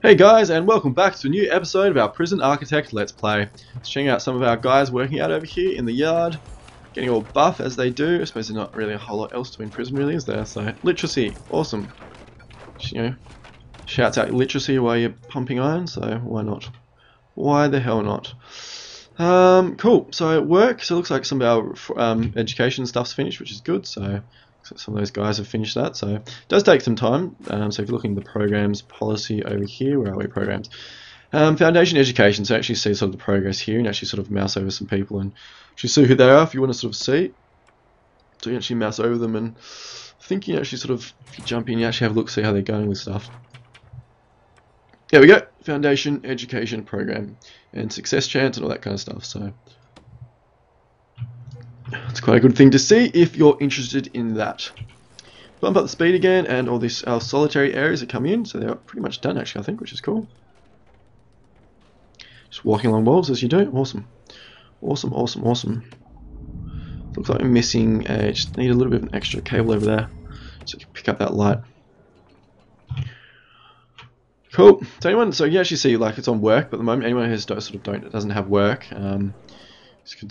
Hey guys, and welcome back to a new episode of our Prison Architect Let's Play. Just checking out some of our guys working out over here in the yard, getting all buff as they do. I suppose there's not really a whole lot else to in prison, really, is there? So, literacy, awesome. You know, shouts out literacy while you're pumping iron, so why not? Why the hell not? Cool. So at work, so it looks like some of our education stuff's finished, which is good. So some of those guys have finished that. So it does take some time. So if you're looking at the programs policy over here, where are we? Programs. Foundation education. So actually see sort of the progress here, and actually sort of mouse over some people and actually see who they are if you want to sort of see. So you actually mouse over them, and I think you actually sort of, if you jump in, you actually have a look, see how they're going with stuff. There we go. Foundation education program and success chance and all that kind of stuff. So it's quite a good thing to see if you're interested in that. Bump up the speed again, and all this our solitary areas are coming in, so they're pretty much done actually, I think, which is cool. Just walking along walls as you do. Awesome. Awesome, awesome, awesome. Looks like I'm missing just need a little bit of an extra cable over there so you can pick up that light. Cool. So you actually see like it's on work, but at the moment anyone who doesn't have work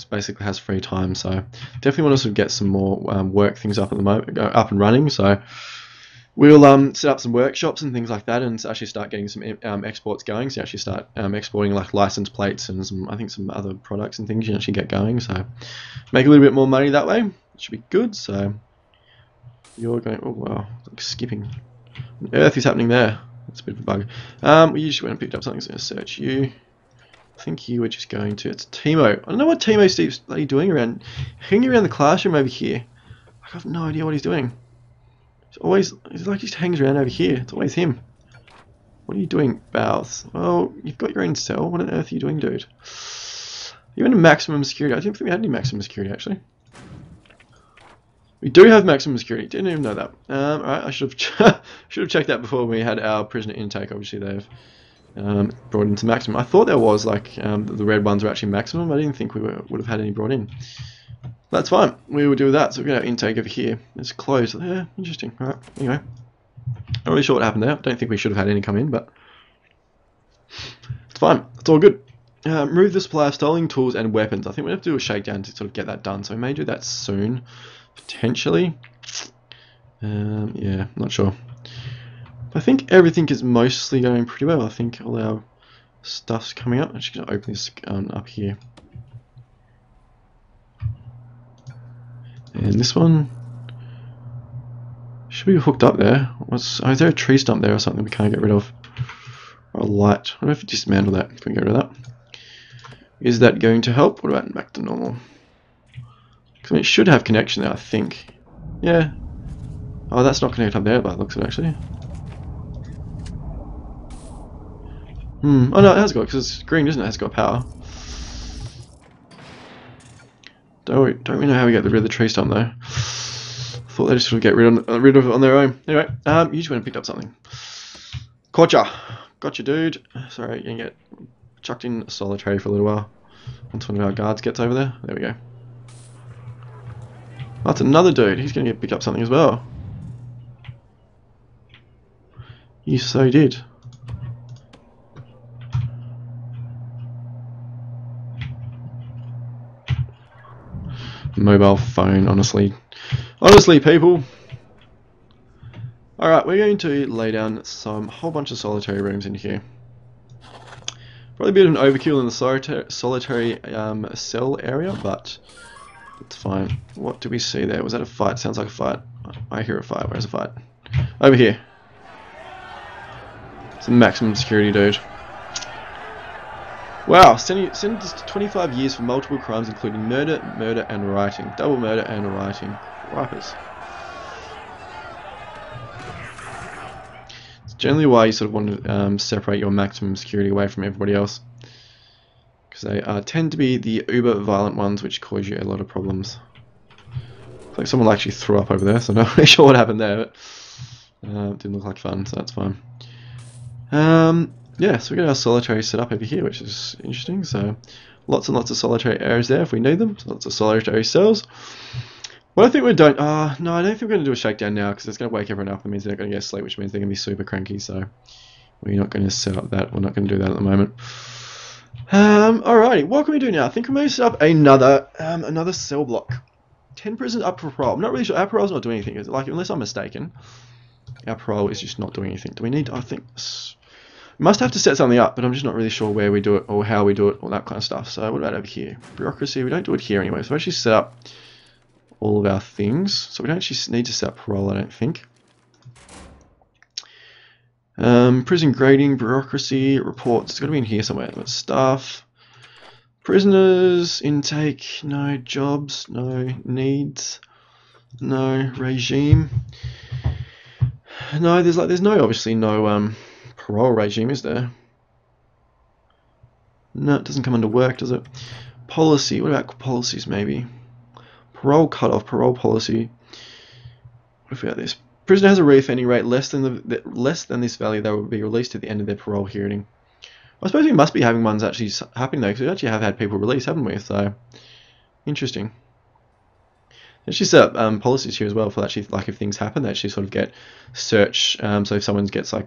basically has free time. So definitely want to sort of get some more work things up at the moment, up and running. So we'll set up some workshops and things like that, and actually start getting some exports going. So you actually start exporting like license plates and some other products and things you actually get going. So make a little bit more money that way. It should be good. So you're going. Oh wow, like skipping. What on earth is happening there? That's a bit of a bug. We usually went and picked up something, so I'm going to search you. I think you were just going to, it's Timo. I don't know what Timo Steve's bloody doing hanging around the classroom over here. I have no idea what he's doing. He's like just hangs around over here. It's always him. What are you doing, Bowth? Well, you've got your own cell. What on earth are you doing, dude? You're in maximum security. I didn't think we had any maximum security, actually. We do have maximum security. Didn't even know that. Alright, I should have checked that before we had our prisoner intake. Obviously, they've brought into maximum. I thought there was like the red ones were actually maximum. I didn't think we would have had any brought in. That's fine. We will do that. So we've got our intake over here. It's closed. Yeah, interesting. Alright. Anyway, not really sure what happened there. I don't think we should have had any come in, but it's fine. It's all good. Remove the supply of stolen tools and weapons. I think we have to do a shakedown to sort of get that done. So we may do that soon. Potentially. Yeah, not sure. I think everything is mostly going pretty well. I think all our stuff's coming up. I'm just going to open this up here. And this one should be hooked up there. Is there a tree stump there or something we can't get rid of? Or a light. I wonder if we dismantle that. Can we get rid of that? Is that going to help? What about back to normal? Because it should have connection there, I think. Yeah. Oh, that's not connected up there by the looks of it, actually. Oh no, it has got, because it's green, isn't it? It has got power. Don't we know how we get rid of the tree stump though? Thought they just sort of get rid of it on their own. Anyway, you just went and picked up something. Gotcha, dude. Sorry, you're gonna get chucked in solitary for a little while once one of our guards gets over there. There we go. That's another dude. He's gonna get picked up something as well. You so did. Mobile phone, honestly, people. Alright, we're going to lay down whole bunch of solitary rooms in here. Probably a bit of an overkill in the solitary cell area, but it's fine. What do we see there? Was that a fight? Sounds like a fight. I hear a fight. Where's a fight? Over here. It's a maximum security, dude. Wow, sentenced to 25 years for multiple crimes including murder, and writing. Double murder and writing. Wipers. It's generally why you sort of want to separate your maximum security away from everybody else. Because they tend to be the uber violent ones which cause you a lot of problems. Looks like someone actually threw up over there, so I'm not really sure what happened there, but it didn't look like fun, so that's fine. Yeah, so we got our solitary set up over here, which is interesting. So lots and lots of solitary areas there if we need them. So lots of solitary cells. What I think we're doing, no, I don't think we're going to do a shakedown now because it's going to wake everyone up. That means they're not going to get sleep, which means they're going to be super cranky. So We're not going to set up that. We're not going to do that at the moment. Alrighty, what can we do now? I think we may set up another cell block. 10 prisoners up for parole. I'm not really sure. Our parole's not doing anything. Is it? Like, unless I'm mistaken, our parole is just not doing anything. Do we need? I think we must have to set something up, but I'm just not really sure where we do it or how we do it, all that kind of stuff. So what about over here? Bureaucracy. We don't do it here anyway. So we actually set up all of our things. So we don't actually need to set up parole, I don't think. Prison grading, bureaucracy, reports. It's got to be in here somewhere. But staff, prisoners, intake, no. Jobs, no. Needs, no. Regime, no. There's no obviously no parole regime, is there? No, it doesn't come under work, does it? Policy. What about policies? Maybe parole cutoff, parole policy. What if we have this? Prisoner has a reoffending rate less than this value. They will be released at the end of their parole hearing. I suppose we must be having ones actually happening though, because we actually have had people released, haven't we? So interesting. Actually set up policies here as well for actually, like, if things happen, they actually sort of get search. So if someone gets an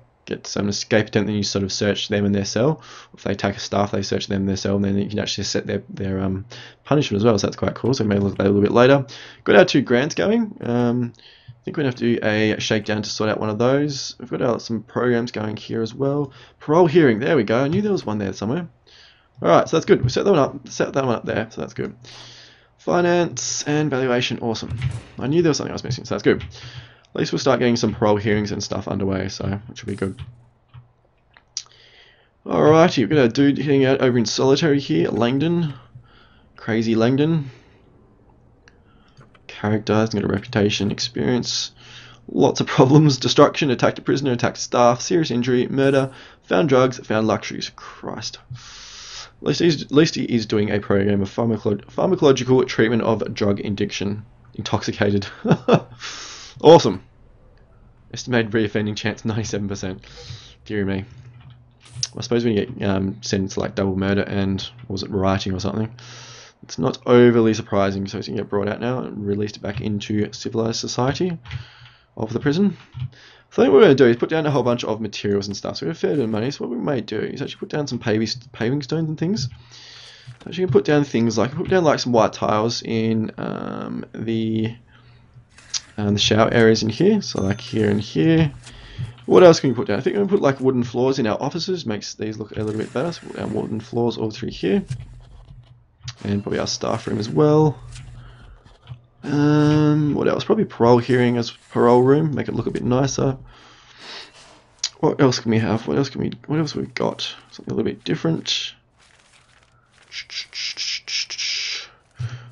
escape attempt, then you sort of search them in their cell. If they attack a staff, they search them in their cell, and then you can actually set their punishment as well. So that's quite cool. So we may look at that a little bit later. Got our 2 grants going. I think we're going to have to do a shakedown to sort out one of those. We've got some programs going here as well. Parole hearing, there we go. I knew there was one there somewhere. Alright, so that's good. We set that one up there, so that's good. Finance and valuation, awesome. I knew there was something I was missing, so that's good. At least we'll start getting some parole hearings and stuff underway, so which will be good. Alrighty, we've got a dude hitting out over in solitary here, Langdon. Crazy Langdon. Character, has got a reputation, experience, lots of problems, destruction, attacked a prisoner, attacked staff, serious injury, murder, found drugs, found luxuries. Christ. At least he is doing a program of pharmacological treatment of drug addiction. Intoxicated. Awesome. Estimated reoffending chance 97%. Dear me. I suppose when you get sentenced to like double murder and, what was it, rioting or something, it's not overly surprising. So he's going to get brought out now and released back into civilized society of the prison. So I think what we're going to do is put down a whole bunch of materials and stuff. So we have a fair bit of money. So what we may do is actually put down some paving stones and things. So actually put down things like, some white tiles in the shower areas in here. So like here and here. What else can we put down? I think we're going to put like wooden floors in our offices. Makes these look a little bit better. So we'll put down wooden floors all through here. And probably our staff room as well. What else? Probably parole hearing as parole room. Make it look a bit nicer. What else can we have? What else have we got? Something a little bit different.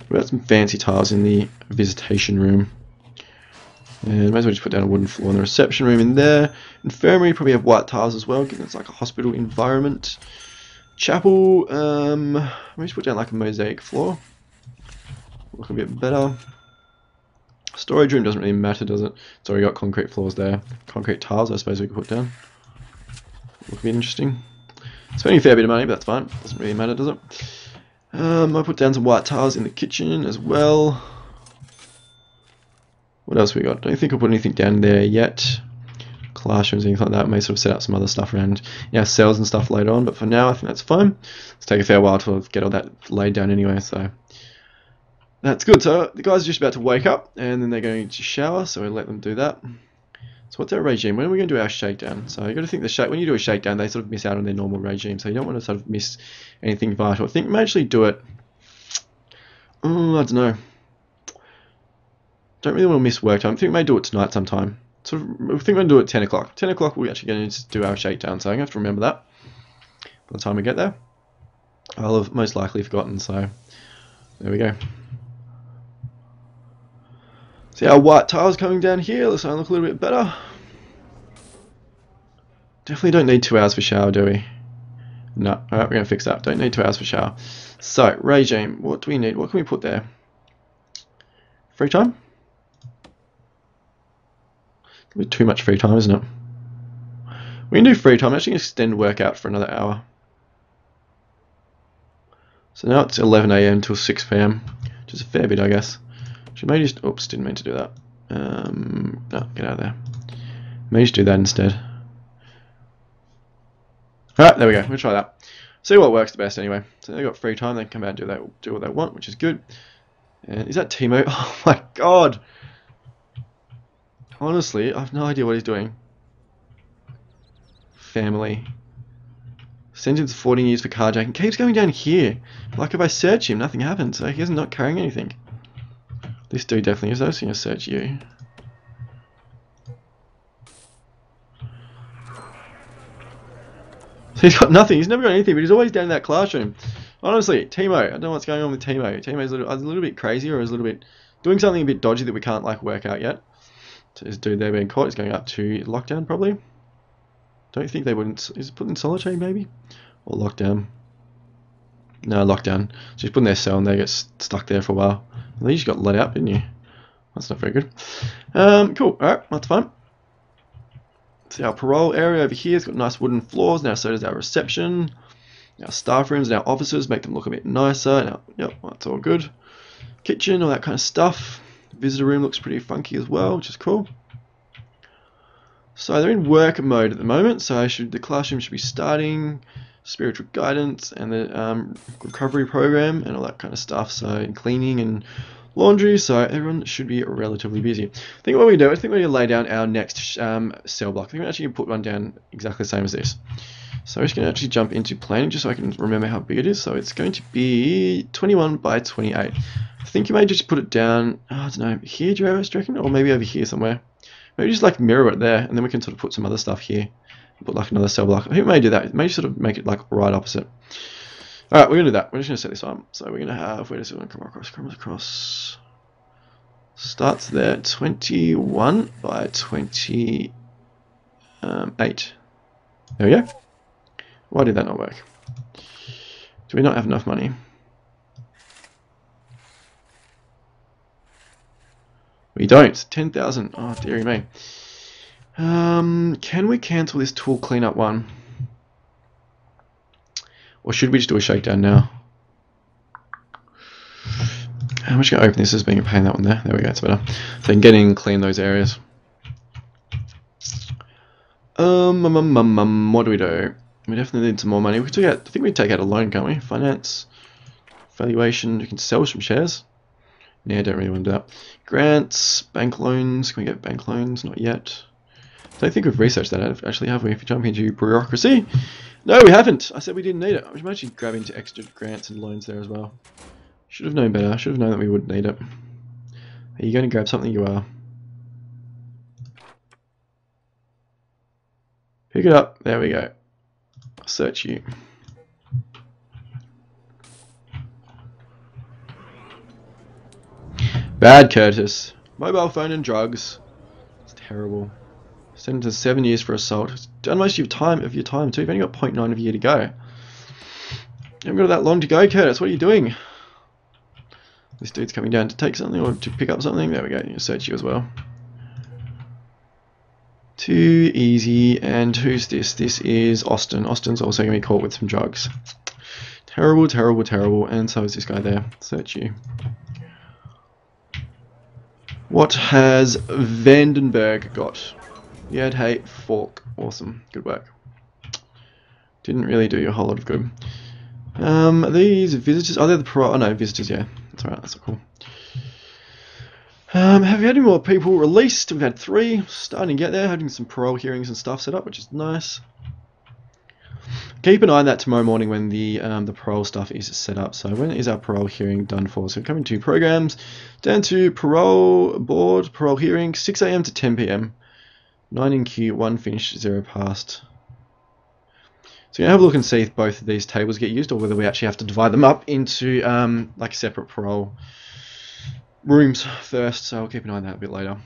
What about some fancy tiles in the visitation room? And might as well just put down a wooden floor in the reception room in there. Infirmary, probably have white tiles as well, given it's like a hospital environment. Chapel, let me just put down like a mosaic floor. Look a bit better. Storage room doesn't really matter, does it? It's already got concrete floors there. Concrete tiles, I suppose we could put down. Look a bit interesting. Spending a fair bit of money, but that's fine. Doesn't really matter, does it? I put down some white tiles in the kitchen as well. What else we got? Don't think I'll put anything down there yet. Classrooms, anything like that. May sort of set up some other stuff around cells and stuff later on, but for now I think that's fine. It's take a fair while to get all that laid down anyway, so that's good. So the guys are just about to wake up and then they're going to shower, so we'll let them do that. So what's our regime? When are we going to do our shakedown? So you've got to think when you do a shakedown, they sort of miss out on their normal regime, so you don't want to sort of miss anything vital. I think we may actually do it, I don't know. Don't really want to miss work time. I think we may do it tonight sometime. So I think we're going to do it at 10 o'clock. 10 o'clock we're actually going to do our shakedown, so I'm going to have to remember that by the time we get there. I'll have most likely forgotten, so there we go. See our white tiles coming down here. Let's look a little bit better. Definitely don't need 2 hours for shower, do we? No. Alright, we're going to fix that. Don't need 2 hours for shower. So, regime. What do we need? What can we put there? Free time? A bit too much free time, isn't it? We can do free time. I'm actually going to extend work out for another hour. So now it's 11 AM till 6 PM, which is a fair bit, I guess. Should maybe just, oops, didn't mean to do that. No, get out of there. Maybe just do that instead. Alright, there we go. We'll try that. See what works the best anyway. So they've got free time. They can come out and do what they want, which is good. And is that Timo? Oh my god! Honestly, I have no idea what he's doing. Family. Sentence 14 years for carjacking. Keeps going down here. Like if I search him, nothing happens. So he's not carrying anything. This dude definitely is. I was going to search you. So he's got nothing. He's never got anything, but he's always down in that classroom. Honestly, Timo, I don't know what's going on with Timo. Timo's a little bit crazy, or is a little bit doing something a bit dodgy that we can't like work out yet. So this dude there being caught is going up to lockdown probably. Don't think they wouldn't. Is it put in solitary maybe? Or lockdown? No, lockdown. So he's put in their cell and they get stuck there for a while. At least you got let out, didn't you? That's not very good. Cool. Alright, that's fine. See our parole area over here. It's got nice wooden floors. Now so does our reception. Our staff rooms and our offices make them look a bit nicer. Now, yep, that's all good. Kitchen, all that kind of stuff. Visitor room looks pretty funky as well, which is cool. So they're in work mode at the moment. So the classroom should be starting. Spiritual guidance and the recovery program and all that kind of stuff. So cleaning and laundry. So everyone should be relatively busy. I think what we do, I think we're going to lay down our next cell block. I think we're actually going to put one down exactly the same as this. So I'm just going to actually jump into planning just so I can remember how big it is. So it's going to be 21 by 28. I think you may just put it down, I don't know, here, do you reckon? Or maybe over here somewhere. Maybe just like mirror it there, and then we can sort of put some other stuff here. Put like another cell block. I think we may do that. Maybe sort of make it like right opposite. Alright, we're going to do that. We're just going to set this up. So we're going to have, where does it want to come across? Starts there, 21 by 28. There we go. Why did that not work? Do we not have enough money? We don't. 10,000. Oh, dearie me. Can we cancel this tool cleanup one? Or should we just do a shakedown now? I'm just going to open this as being a pain, that one there. There we go, it's better. So I can get in and clean those areas. What do we do? We definitely need some more money. I think we take out a loan, can't we? Finance, valuation, we can sell some shares. Yeah, I don't really want to do that. Grants, bank loans, can we get bank loans? Not yet. I don't think we've researched that actually, have we? If we jump into bureaucracy. No, we haven't. I said we didn't need it. I'm actually grabbing to extra grants and loans there as well. Should have known better. I should have known that we wouldn't need it. Are you going to grab something? You are. Pick it up. There we go. I'll search you. Bad Curtis. Mobile phone and drugs. It's terrible. Sentenced to 7 years for assault. It's done most of your time too. You've only got 0.9 of a year to go. You haven't got that long to go, Curtis. What are you doing? This dude's coming down to take something or to pick up something. There we go. You search you as well. Too easy. And who's this? This is Austin. Austin's also going to be caught with some drugs. Terrible, terrible, terrible. And so is this guy there. Search you. What has Vandenberg got? Yad, hey, Falk. Awesome. Good work. Didn't really do you a whole lot of good. These visitors, are they the parole? Oh no, visitors, yeah. That's alright, that's cool. Have you had any more people released? We've had 3. Starting to get there, having some parole hearings and stuff set up, which is nice. Keep an eye on that tomorrow morning when the parole stuff is set up. So when is our parole hearing done for? So we're coming to programs, down to parole board, parole hearing, 6 AM to 10 PM. 9 in queue, 1 finished, 0 passed. So you're going to have a look and see if both of these tables get used or whether we actually have to divide them up into like separate parole rooms first. So I'll keep an eye on that a bit later.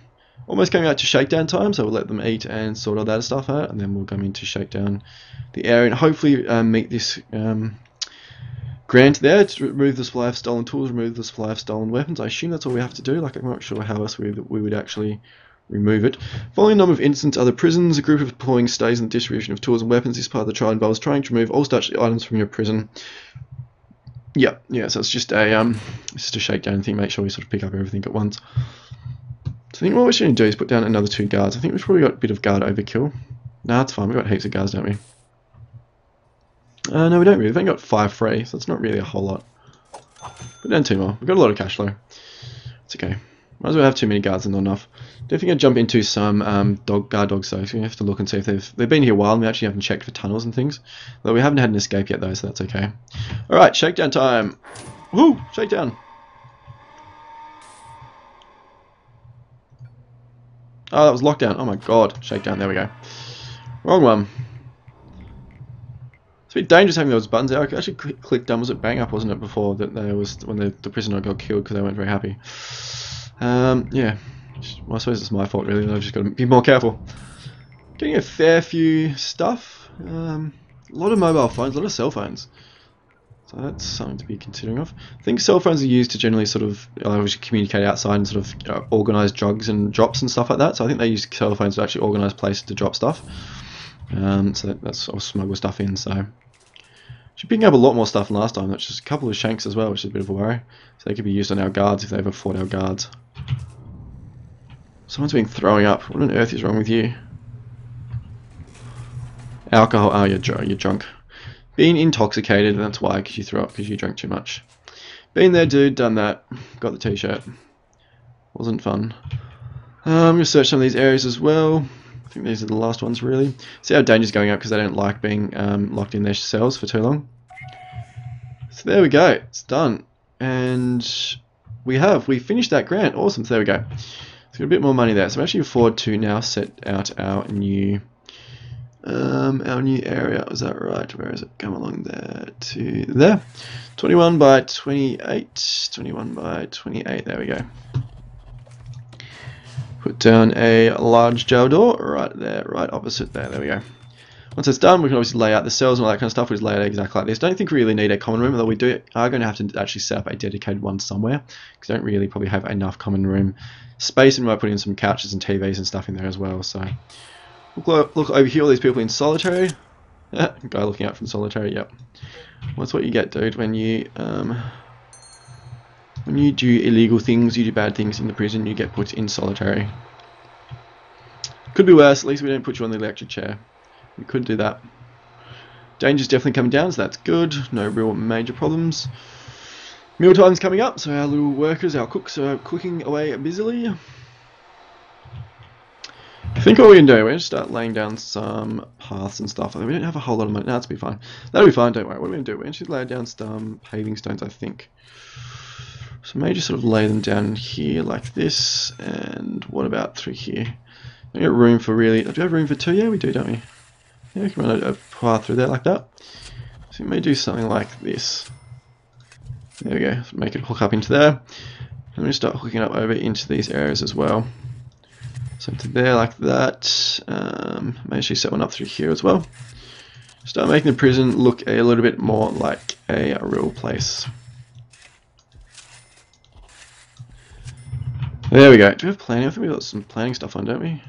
Almost coming out to shakedown time, so we'll let them eat and sort all that stuff out, and then we'll come in to shakedown the area and hopefully meet this grant there to remove the supply of stolen tools, remove the supply of stolen weapons. I assume that's all we have to do. Like, I'm not sure how else we would actually remove it. Following a number of incidents, other prisons, a group of employing stays in the distribution of tools and weapons. This part of the trial involves trying to remove all such items from your prison. Yeah, so it's just a shakedown thing. Make sure we sort of pick up everything at once. So I think what we're going to do is put down another 2 guards. I think we've probably got a bit of guard overkill. Nah, it's fine. We've got heaps of guards, don't we? No, we don't really. We've only got 5 free, so it's not really a whole lot. Put down 2 more. We've got a lot of cash flow. It's okay. Might as well have too many guards and not enough. Definitely gonna jump into some guard dogs though. So we have to look and see if they've been here a while. And we actually haven't checked for tunnels and things. Though we haven't had an escape yet though, so that's okay. All right, shakedown time. Woo! Shakedown. Oh, that was lockdown. Oh my god, shakedown. There we go. Wrong one. It's a bit dangerous having those buttons out. I actually clicked done. Was it bang up, wasn't it, before that there was when the prisoner got killed because they weren't very happy. Yeah. Well, I suppose it's my fault really. I've just got to be more careful. Getting a fair few stuff. A lot of mobile phones, a lot of cell phones. So that's something to be considering of. I think cell phones are used to generally sort of communicate outside and sort of organise drugs and drops and stuff like that. So I think they use cell phones to actually organise places to drop stuff. So that's sort of smuggle stuff in. So should picking up a lot more stuff than last time. That's just a couple of shanks as well, which is a bit of a worry. So they could be used on our guards if they ever fought our guards. Someone's been throwing up. What on earth is wrong with you? Alcohol. Oh, you're drunk. Being intoxicated, and that's why, because you threw up because you drank too much. Been there, dude. Done that. Got the t-shirt. Wasn't fun. I'm going to search some of these areas as well. I think these are the last ones, really. See how danger's going up because they don't like being locked in their cells for too long. So there we go. It's done. And we finished that grant. Awesome. So there we go. Got a bit more money there, so we actually afford to now set out our new area. Was that right? Where is it? Come along there to there. 21 by 28. 21 by 28. There we go. Put down a large jail door right there, right opposite there. There we go. Once it's done, we can obviously lay out the cells and all that kind of stuff. We just lay it out exactly like this. Don't think we really need a common room, although we are going to have to actually set up a dedicated one somewhere, because we don't really probably have enough common room space, and we might put in some couches and TVs and stuff in there as well. So look over here, all these people in solitary. Guy looking out from solitary. Yep. Well, that's what you get, dude, when you do illegal things, you do bad things in the prison, you get put in solitary. Could be worse. At least we don't put you on the electric chair. We could do that. Danger's definitely coming down, so that's good. No real major problems. Mealtime's coming up, so our little workers, our cooks, are cooking away busily. I think what we can do, we're going to start laying down some paths and stuff. We don't have a whole lot of money. No, that'll be fine. That'll be fine, don't worry. What are we going to do? We're going to lay down some paving stones, I think. So maybe just sort of lay them down here like this. And what about through here? We got room for really... Do we have room for 2? Yeah, we do, don't we? Yeah, we can run a path through there like that. So we may do something like this. There we go. So make it hook up into there. And we're going to start hooking up over into these areas as well. So to there like that. May actually set one up through here as well. Start making the prison look a little bit more like a real place. There we go. Do we have planning? I think we've got some planning stuff on, don't we?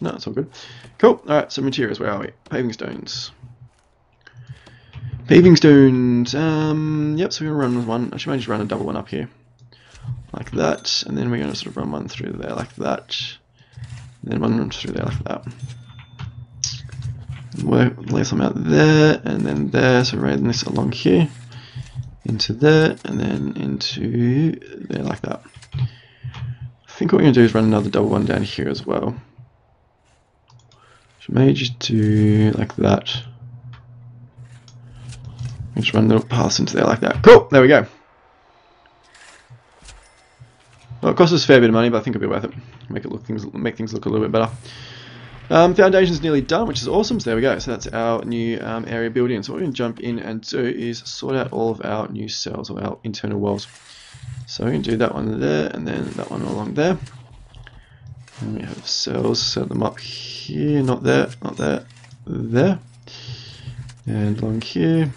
No, it's all good. Cool. Alright, so materials, where are we? Paving stones. Paving stones. Yep, so we're going to run with one. Actually, I might just run a double one up here. Like that. And then we're going to sort of run one through there like that. And then one through there like that. And lay some out there, and then there. So we're running this along here. Into there, and then into there like that. I think what we're going to do is run another double one down here as well. So maybe just do like that. Just run a little pass into there like that. Cool, there we go. Well, it costs us a fair bit of money, but I think it'll be worth it. Make things look a little bit better. Foundation's nearly done, which is awesome. So there we go. So that's our new area built in. So what we're going to jump in and do is sort out all of our new cells, or our internal walls. So we can do that one there, and then that one along there. And we have cells, set them up here, not there, not there, there. And along here.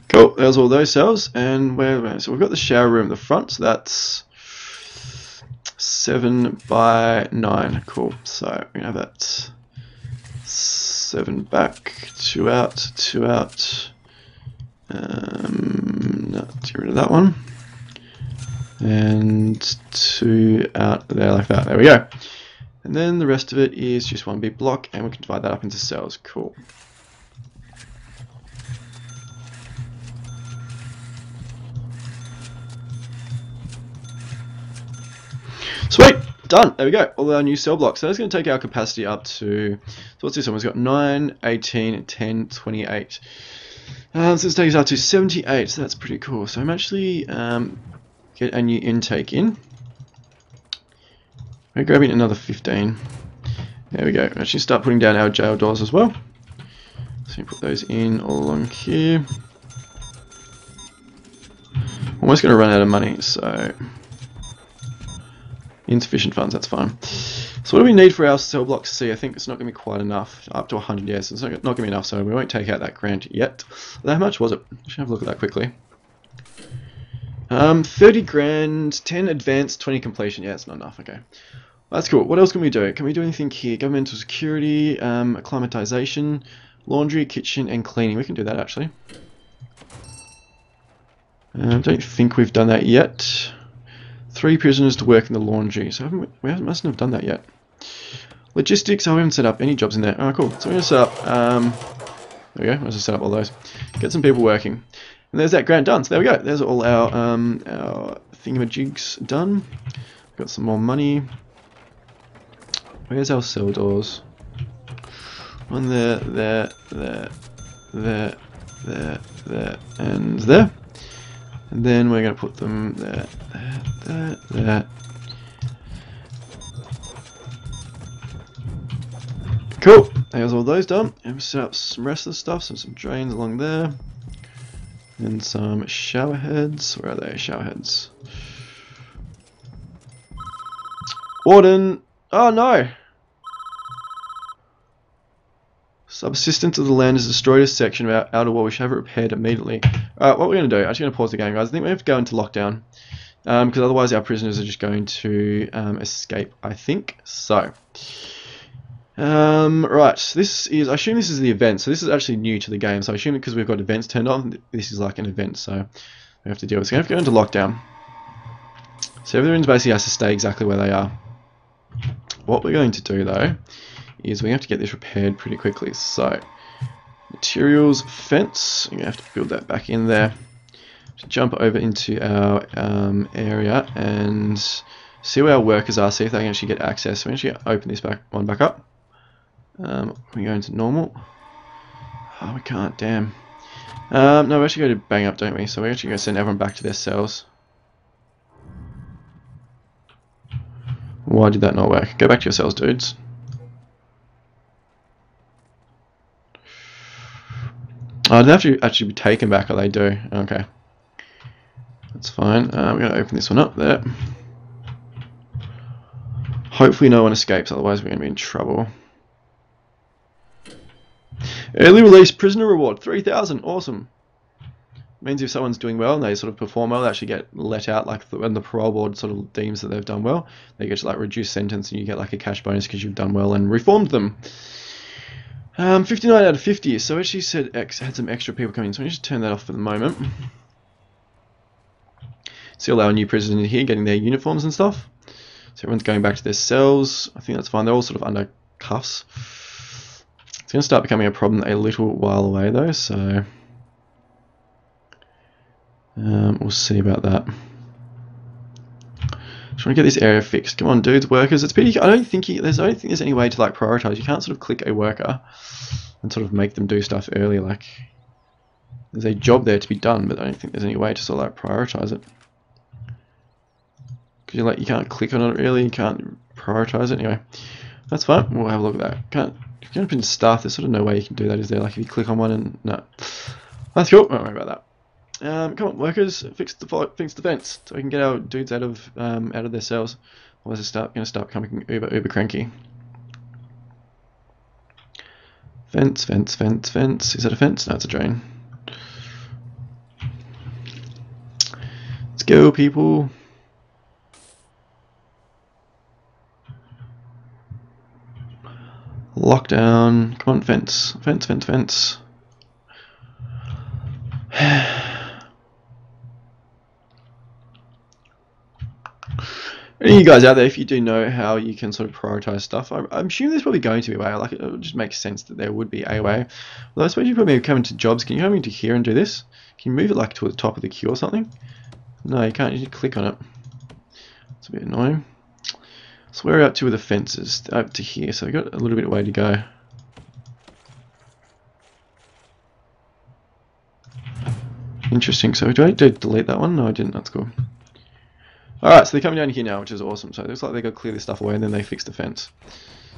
Cool, there's all those cells, and so we've got the shower room in the front, so that's 7 by 9. Cool, so we're going to have that 7 back, 2 out, 2 out. No, get rid of that one. and 2 out there like that. There we go. And then the rest of it is just one big block, and we can divide that up into cells. Cool. Sweet! Done! There we go. All our new cell blocks. So that's going to take our capacity up to... So what's this one? We've got 9, 18, 10, 28. So this takes us up to 78. So that's pretty cool. So I'm actually get a new intake in. We're grabbing another 15. There we go. Actually start putting down our jail doors as well. So we put those in all along here. Almost going to run out of money, so... Insufficient funds, that's fine. So what do we need for our cell block C? I think it's not going to be quite enough. Up to 100, yes. It's not going to be enough, so we won't take out that grant yet. How much was it? I should have a look at that quickly. 30 grand, 10 advanced, 20 completion. Yeah, it's not enough, okay. That's cool. What else can we do? Can we do anything here? Governmental security, acclimatization, laundry, kitchen, and cleaning. We can do that, actually. I don't think we've done that yet. 3 prisoners to work in the laundry. So we mustn't have done that yet. Logistics, I haven't set up any jobs in there. Oh, cool. So we're going to set up, there we go. Let's just set up all those. Get some people working. And there's that grant done. So there we go. There's all our thingamajigs done. Got some more money. Where's our cell doors? One there, and there. And then we're going to put them there. Cool. There's all those done. And we set up some rest of the stuff. So some drains along there. And some shower heads. Where are they? Shower heads. Warden! Oh no! Subsistence of the land has destroyed a section of our outer wall. We should have it repaired immediately. Alright, what we're going to do, I'm just going to pause the game, guys. I think we have to go into lockdown. Because otherwise our prisoners are just going to escape, I think. So. Right, this is, I assume this is the event. So this is actually new to the game. So I assume because we've got events turned on, this is like an event. So we have to deal with it. So we have to go into lockdown. So everything basically has to stay exactly where they are. What we're going to do though, is we have to get this repaired pretty quickly. So, materials, fence, you're going to have to build that back in there. Just jump over into our area and see where our workers are, see if they can actually get access. So we actually open this one back up. We go into normal. Oh, we can't, damn. No, we actually go to bang up, don't we? So we're actually going to send everyone back to their cells. Why did that not work? Go back to your cells, dudes. Oh, they have to actually be taken back, or they do. Okay. That's fine. We're going to open this one up there. Hopefully no one escapes, otherwise we're going to be in trouble. Early release prisoner reward, 3,000. Awesome. Means if someone's doing well and they sort of perform well, they actually get let out, like when the parole board sort of deems that they've done well, they get to like reduced sentence and you get like a cash bonus because you've done well and reformed them. 59 out of 50, so actually said X had some extra people coming in, so we just turn that off for the moment. See all our new prisoners in here getting their uniforms and stuff. So everyone's going back to their cells. I think that's fine, they're all sort of under cuffs. It's going to start becoming a problem a little while away though, so we'll see about that. Just want to get this area fixed. Come on, dudes, workers. It's pretty. I don't think there's any way to like prioritize. You can't sort of click a worker and sort of make them do stuff early. Like there's a job there to be done, but I don't think there's any way to sort of like prioritize it. Because you can't click on it really. You can't prioritize it anyway. That's fine. We'll have a look at that. If you open staff, there's sort of no way you can do that, is there? Like if you click on one and no. That's cool. Don't worry about that. Come on, workers, fix the fence so we can get our dudes out of their cells. Otherwise, it's going to start becoming uber cranky. Fence, fence, fence, fence. Is that a fence? No, it's a drain. Let's go, people. Lockdown. Come on, fence, fence, fence, fence. Any of you guys out there, if you do know how you can sort of prioritize stuff, I'm assuming there's probably going to be a way. Like, it would just make sense that there would be a way. Although I suppose you probably come into jobs. Can you come into here and do this? Can you move it like to the top of the queue or something? No, you can't. You need to click on it. It's a bit annoying. So where are we up to with the fences? Up to here. So we've got a little bit of way to go. Interesting. So do I delete that one? No, I didn't. That's cool. Alright, so they're coming down here now, which is awesome. So it looks like they've got to clear this stuff away and then they fix the fence.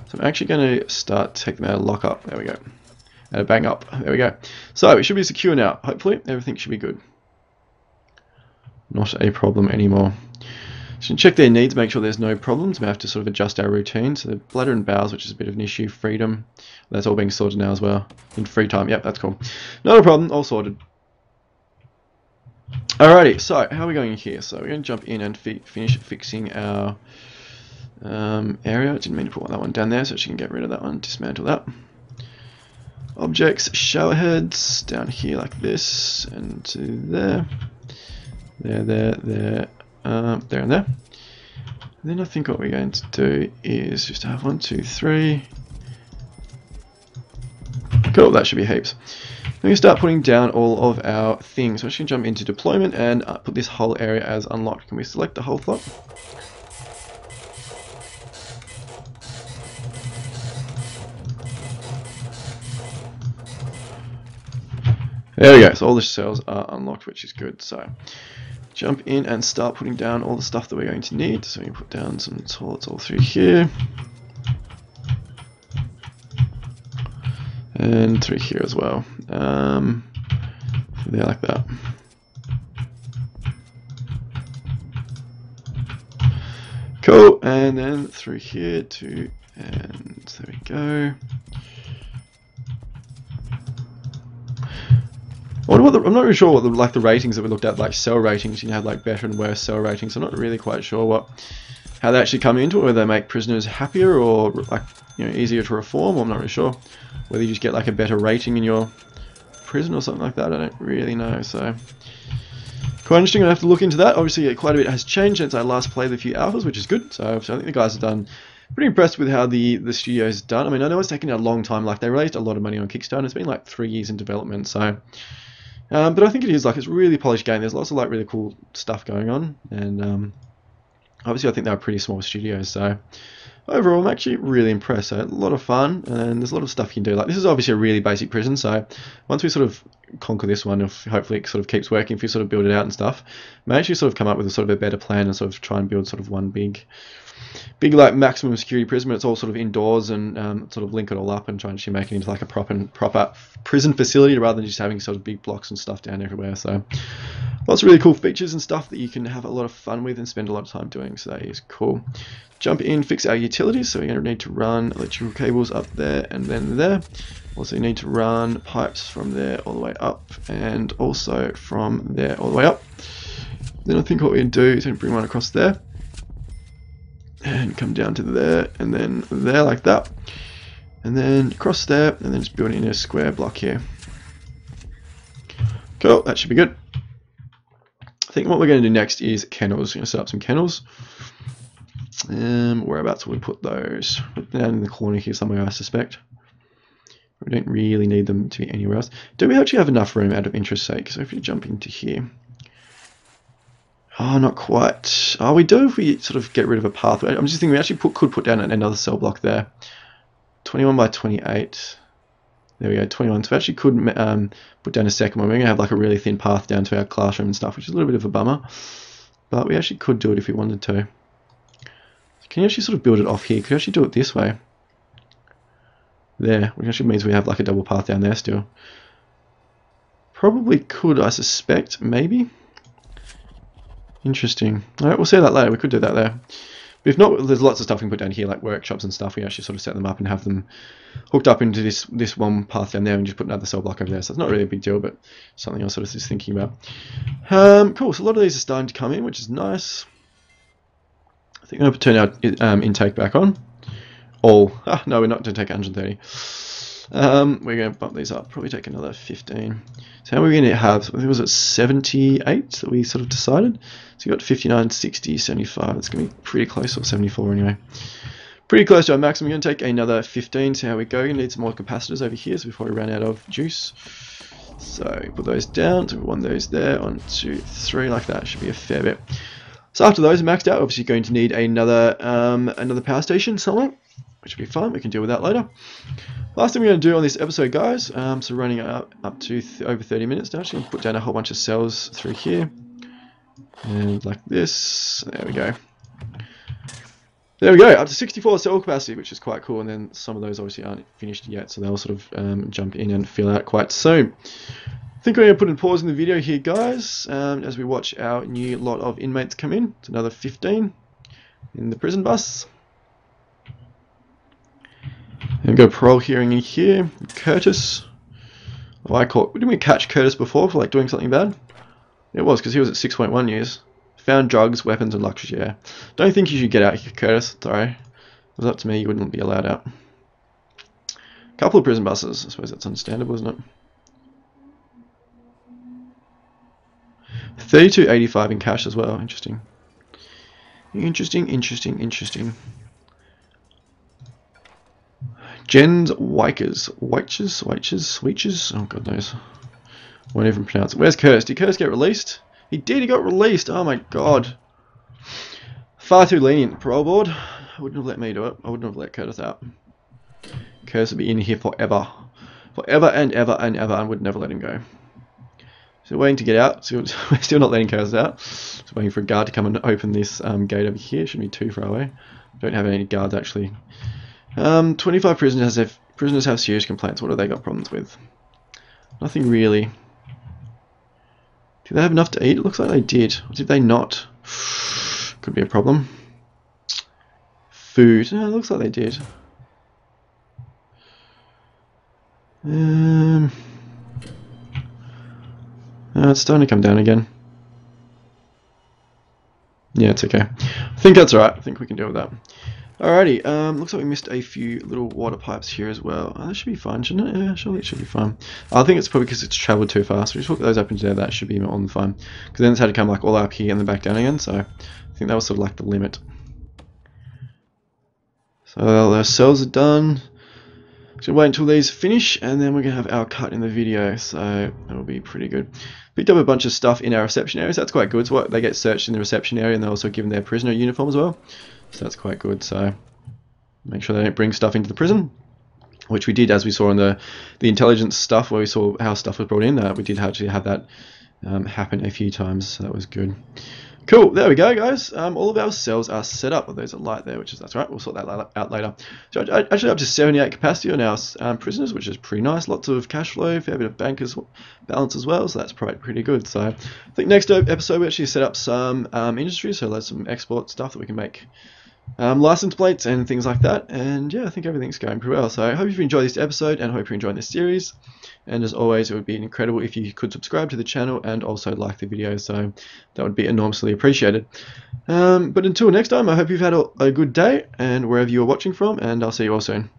So I'm actually going to start taking them out of lock up. There we go. And a bang up. There we go. So it should be secure now. Hopefully everything should be good. Not a problem anymore. So check their needs, make sure there's no problems. We have to sort of adjust our routine. So the bladder and bowels, which is a bit of an issue. Freedom. That's all being sorted now as well. In free time. Yep, that's cool. Not a problem. All sorted. Alrighty, so how are we going here? So we're going to jump in and finish fixing our area. I didn't mean to put that one down there, so she can get rid of that one, dismantle that. Objects, shower heads, down here like this, and to there. There, and there. And then I think what we're going to do is just have 1, 2, 3. Cool, that should be heaps. We're going to start putting down all of our things. So I'm just going to jump into deployment and put this whole area as unlocked. Can we select the whole plot? There we go. So all the cells are unlocked, which is good. So jump in and start putting down all the stuff that we're going to need. So we put down some toilets all through here. And through here as well. There like that. Cool, and then through here to, and there we go. I wonder what I'm not really sure what the ratings that we looked at, like cell ratings. You can have like better and worse cell ratings. I'm not really quite sure how they actually come into it, whether they make prisoners happier or like easier to reform. I'm not really sure. Whether you just get like a better rating in your prison or something like that, I don't really know. So quite interesting. I have to look into that. Obviously, quite a bit has changed since I last played a few alphas, which is good. So I think the guys have done pretty impressed with how the studio's done. I mean, I know it's taken a long time. Like they raised a lot of money on Kickstarter. It's been like 3 years in development. So, but I think it is like it's a really polished game. There's lots of like really cool stuff going on, and obviously I think they're pretty small studios. So overall, I'm actually really impressed. So a lot of fun, and there's a lot of stuff you can do. Like this is obviously a really basic prison. So once we sort of conquer this one, if hopefully it sort of keeps working, if you sort of build it out and stuff, may actually sort of come up with a sort of a better plan and sort of try and build sort of one big like maximum security prison. But it's all sort of indoors and sort of link it all up and try and actually make it into like a proper prison facility rather than just having sort of big blocks and stuff down everywhere. So lots of really cool features and stuff that you can have a lot of fun with and spend a lot of time doing. So that is cool. Jump in, fix our utilities. So we're going to need to run electrical cables up there and then there. Also need to run pipes from there all the way up and also from there all the way up. Then I think what we're going to do is bring one across there and come down to there and then there like that. And then across there and then just build it in a square block here. Cool, that should be good. I think what we're going to do next is kennels. We're going to set up some kennels. Whereabouts will we put those? Put them down in the corner here somewhere, I suspect. We don't really need them to be anywhere else. Do we actually have enough room out of interest's sake? So if you jump into here. Oh, not quite. Oh, we do if we sort of get rid of a pathway. I'm just thinking we actually could put down another cell block there. 21 by 28. There we go, 21. So we actually could put down a second one. We're going to have like a really thin path down to our classroom and stuff, which is a little bit of a bummer. But we actually could do it if we wanted to. Can you actually sort of build it off here? Could you actually do it this way? There, which actually means we have like a double path down there still. Probably could, I suspect, maybe. Interesting. Alright, we'll see that later. We could do that there. But if not, there's lots of stuff we can put down here, like workshops and stuff. We actually sort of set them up and have them hooked up into this one path down there and just put another cell block over there. So it's not really a big deal, but something else I was just thinking about. Cool, so a lot of these are starting to come in, which is nice. I think I'm going to turn our intake back on. No, we're not going to take 130. We're going to bump these up, probably take another 15. So how are we going to have, I think it was at 78 that we sort of decided. So we got 59, 60, 75. It's going to be pretty close, or 74 anyway. Pretty close to our max. I'm going to take another 15. See how we go. We're going to need some more capacitors over here so before we run out of juice. So put those down. So we want those there. 1, 2, 3, like that. Should be a fair bit. So after those are maxed out, obviously going to need another power station somewhere, which will be fine. We can deal with that later. Last thing we're going to do on this episode, guys. So running up to over 30 minutes now. Actually, going to put down a whole bunch of cells through here, and like this. There we go. There we go, up to 64 cell capacity, which is quite cool, and then some of those obviously aren't finished yet, so they'll sort of jump in and fill out quite soon. I think we're going to put a pause in the video here, guys, as we watch our new lot of inmates come in. It's another 15 in the prison bus. And go parole hearing in here. Curtis. Oh, didn't we catch Curtis before for like doing something bad? It was, because he was at 6.1 years. Found drugs, weapons, and luxury. Yeah. Don't think you should get out here, Curtis. Sorry. If it was up to me, you wouldn't be allowed out. A couple of prison buses. I suppose that's understandable, isn't it? 32.85 in cash as well. Interesting. Interesting. Jen's Weiches. Oh, God knows. Won't even pronounce it. Where's Curtis? Did Curtis get released? He did, he got released. Oh my God. Far too lenient. Parole board. I wouldn't have let me do it. I wouldn't have let Curtis out. Curtis would be in here forever. Forever and ever and ever, and would never let him go. So waiting to get out. So we're still not letting Curtis out. Just waiting for a guard to come and open this gate over here. Shouldn't be too far away. Don't have any guards actually. 25 prisoners have serious complaints. What have they got problems with? Nothing really. Did they have enough to eat? It looks like they did. Or did they not? Could be a problem. Food. No, it looks like they did. It's starting to come down again. Yeah, it's okay. I think that's alright. I think we can deal with that. Alrighty, looks like we missed a few little water pipes here as well. That should be fine, shouldn't it? Yeah, surely it should be fine. I think it's probably because it's travelled too fast. We just hook those up into there, that should be on fine. Because then it's had to come like all up here and then back down again, so I think that was sort of like the limit. So those cells are done. So wait until these finish, and then we're going to have our cut in the video, so that'll be pretty good. Picked up a bunch of stuff in our reception area, so that's quite good. So they get searched in the reception area, and they're also given their prisoner uniform as well. So that's quite good. So make sure they don't bring stuff into the prison, which we did, as we saw in the intelligence stuff, where we saw how stuff was brought in. We did actually have that happen a few times, so that was good. Cool, there we go, guys. All of our cells are set up. Well, there's a light there, that's right. We'll sort that out later. So actually up to 78 capacity on our prisoners, which is pretty nice. Lots of cash flow, fair bit of bankers balance as well, so that's pretty good. So I think next episode we actually set up some industry, so there's some export stuff that we can make. License plates and things like that, and yeah, I think everything's going pretty well. So I hope you've enjoyed this episode, and I hope you're enjoying this series. And as always, it would be incredible if you could subscribe to the channel and also like the video, so that would be enormously appreciated. But until next time, I hope you've had a good day and wherever you are watching from, and I'll see you all soon.